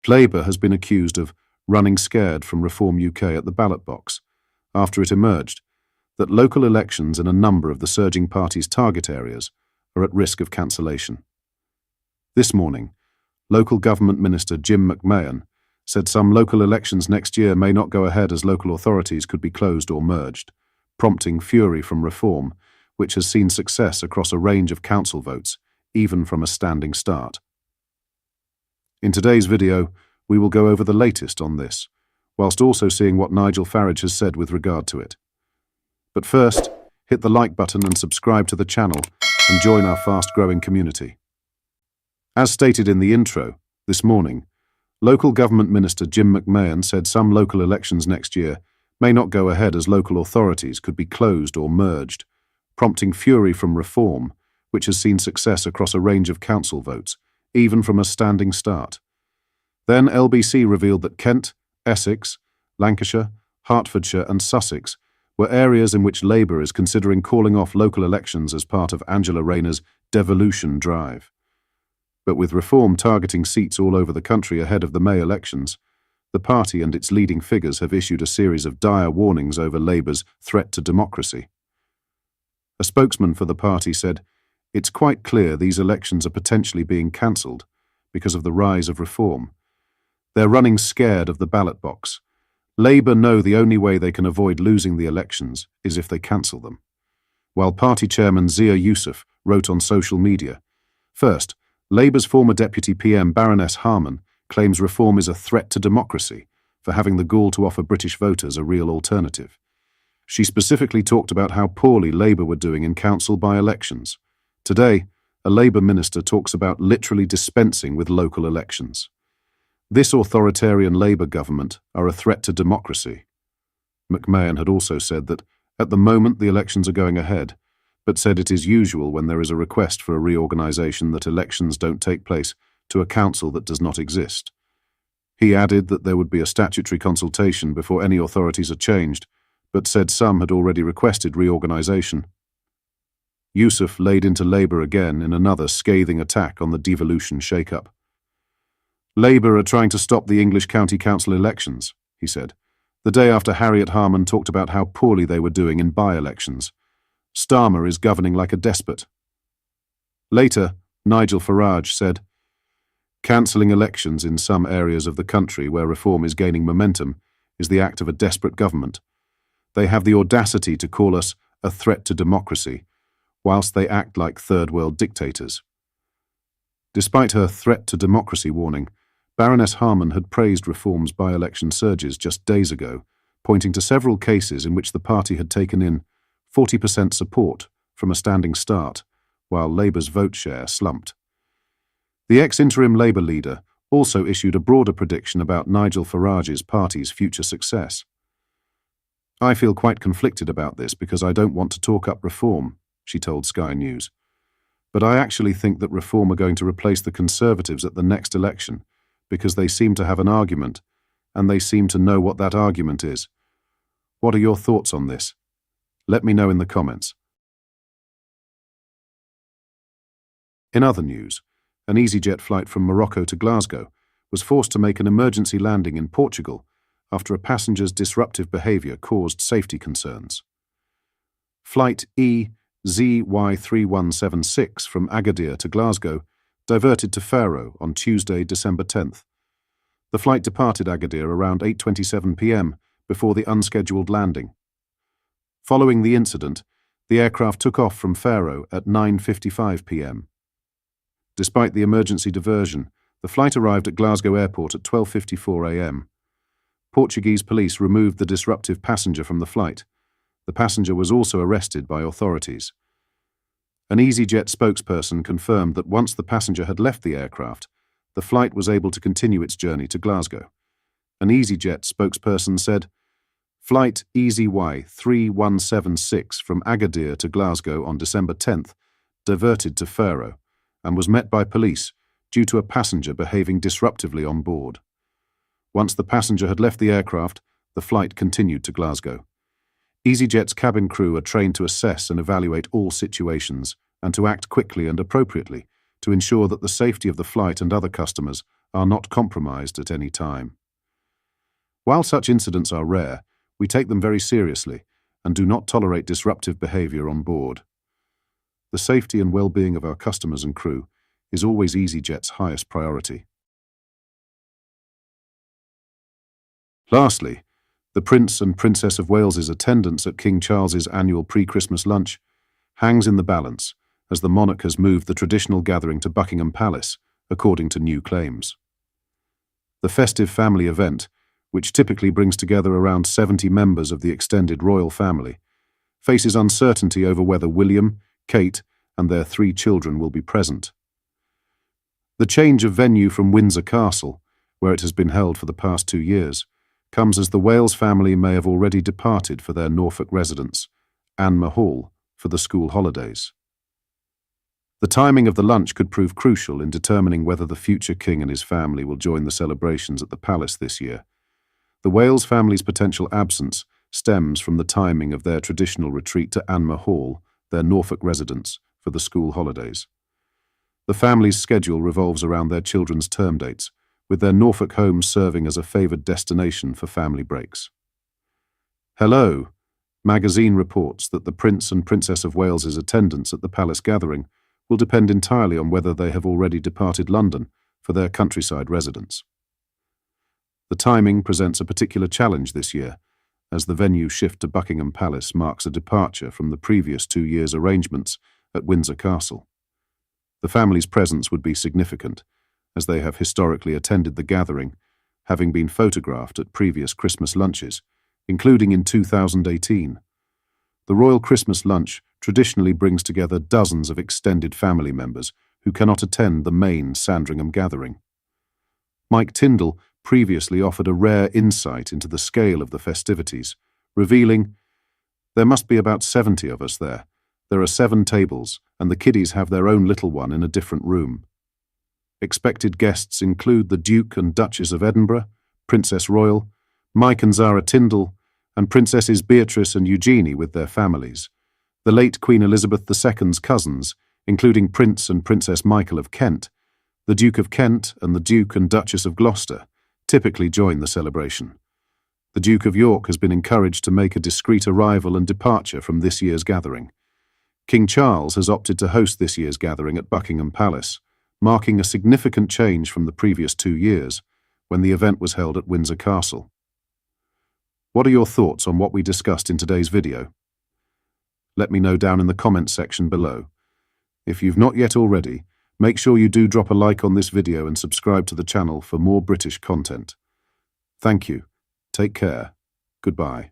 Labour has been accused of running scared from Reform UK at the ballot box after it emerged that local elections in a number of the surging party's target areas are at risk of cancellation. This morning, Local Government Minister Jim McMahon said some local elections next year may not go ahead as local authorities could be closed or merged, prompting fury from Reform, which has seen success across a range of council votes, even from a standing start. In today's video, we will go over the latest on this, whilst also seeing what Nigel Farage has said with regard to it. But first, hit the like button and subscribe to the channel and join our fast-growing community. As stated in the intro, this morning, Local Government Minister Jim McMahon said some local elections next year may not go ahead as local authorities could be closed or merged, prompting fury from Reform, which has seen success across a range of council votes, even from a standing start. Then LBC revealed that Kent, Essex, Lancashire, Hertfordshire and Sussex were areas in which Labour is considering calling off local elections as part of Angela Rayner's devolution drive. But with Reform targeting seats all over the country ahead of the May elections, the party and its leading figures have issued a series of dire warnings over Labour's threat to democracy. A spokesman for the party said, "It's quite clear these elections are potentially being cancelled because of the rise of Reform. They're running scared of the ballot box. Labour know the only way they can avoid losing the elections is if they cancel them." While party chairman Zia Youssef wrote on social media, first, Labour's former Deputy PM Baroness Harman claims Reform is a threat to democracy for having the gall to offer British voters a real alternative. She specifically talked about how poorly Labour were doing in council by-elections. Today, a Labour minister talks about literally dispensing with local elections. This authoritarian Labour government are a threat to democracy. McMahon had also said that, at the moment, the elections are going ahead, but said it is usual when there is a request for a reorganisation that elections don't take place to a council that does not exist. He added that there would be a statutory consultation before any authorities are changed, but said some had already requested reorganisation. Youssef laid into Labour again in another scathing attack on the devolution shake-up. "Labour are trying to stop the English County Council elections," he said, the day after Harriet Harman talked about how poorly they were doing in by-elections. "Starmer is governing like a despot." Later, Nigel Farage said, "Cancelling elections in some areas of the country where Reform is gaining momentum is the act of a desperate government. They have the audacity to call us a threat to democracy, whilst they act like third-world dictators." Despite her threat to democracy warning, Baroness Harman had praised Reform's by-election surges just days ago, pointing to several cases in which the party had taken in 40% support from a standing start, while Labour's vote share slumped. The ex-interim Labour leader also issued a broader prediction about Nigel Farage's party's future success. "I feel quite conflicted about this because I don't want to talk up Reform," she told Sky News. "But I actually think that Reform are going to replace the Conservatives at the next election because they seem to have an argument, and they seem to know what that argument is. What are your thoughts on this? Let me know in the comments." In other news, an EasyJet flight from Morocco to Glasgow was forced to make an emergency landing in Portugal after a passenger's disruptive behaviour caused safety concerns. Flight EZY3176 from Agadir to Glasgow diverted to Faro on Tuesday, December 10th. The flight departed Agadir around 8:27 p.m. before the unscheduled landing. Following the incident, the aircraft took off from Faro at 9:55 p.m. Despite the emergency diversion, the flight arrived at Glasgow Airport at 12:54 a.m. Portuguese police removed the disruptive passenger from the flight. The passenger was also arrested by authorities. An EasyJet spokesperson confirmed that once the passenger had left the aircraft, the flight was able to continue its journey to Glasgow. An EasyJet spokesperson said, "Flight EZY3176 from Agadir to Glasgow on December 10th diverted to Faro and was met by police due to a passenger behaving disruptively on board. Once the passenger had left the aircraft, the flight continued to Glasgow. EasyJet's cabin crew are trained to assess and evaluate all situations and to act quickly and appropriately to ensure that the safety of the flight and other customers are not compromised at any time. While such incidents are rare, we take them very seriously and do not tolerate disruptive behavior on board. The safety and well-being of our customers and crew is always EasyJet's highest priority. Lastly, the Prince and Princess of Wales's attendance at King Charles's annual pre-Christmas lunch hangs in the balance as the monarch has moved the traditional gathering to Buckingham Palace, according to new claims. The festive family event, which typically brings together around 70 members of the extended royal family, faces uncertainty over whether William, Kate, and their 3 children will be present. The change of venue from Windsor Castle, where it has been held for the past 2 years, comes as the Wales family may have already departed for their Norfolk residence, Anmer Hall, for the school holidays. The timing of the lunch could prove crucial in determining whether the future king and his family will join the celebrations at the palace this year. The Wales family's potential absence stems from the timing of their traditional retreat to Anmer Hall, their Norfolk residence, for the school holidays. The family's schedule revolves around their children's term dates, with their Norfolk homes serving as a favoured destination for family breaks. Hello! Magazine reports that the Prince and Princess of Wales's attendance at the palace gathering will depend entirely on whether they have already departed London for their countryside residence. The timing presents a particular challenge this year, as the venue shift to Buckingham Palace marks a departure from the previous 2 years' arrangements at Windsor Castle. The family's presence would be significant, as they have historically attended the gathering, having been photographed at previous Christmas lunches, including in 2018. The Royal Christmas Lunch traditionally brings together dozens of extended family members who cannot attend the main Sandringham gathering. Mike Tyndall previously offered a rare insight into the scale of the festivities, revealing, "There must be about 70 of us there. There are 7 tables, and the kiddies have their own little one in a different room." Expected guests include the Duke and Duchess of Edinburgh, Princess Royal, Mike and Zara Tyndall, and Princesses Beatrice and Eugenie with their families. The late Queen Elizabeth II's cousins, including Prince and Princess Michael of Kent, the Duke of Kent and the Duke and Duchess of Gloucester, typically join the celebration. The Duke of York has been encouraged to make a discreet arrival and departure from this year's gathering. King Charles has opted to host this year's gathering at Buckingham Palace, marking a significant change from the previous 2 years, when the event was held at Windsor Castle. What are your thoughts on what we discussed in today's video? Let me know down in the comments section below. If you've not yet already, make sure you do drop a like on this video and subscribe to the channel for more British content. Thank you. Take care. Goodbye.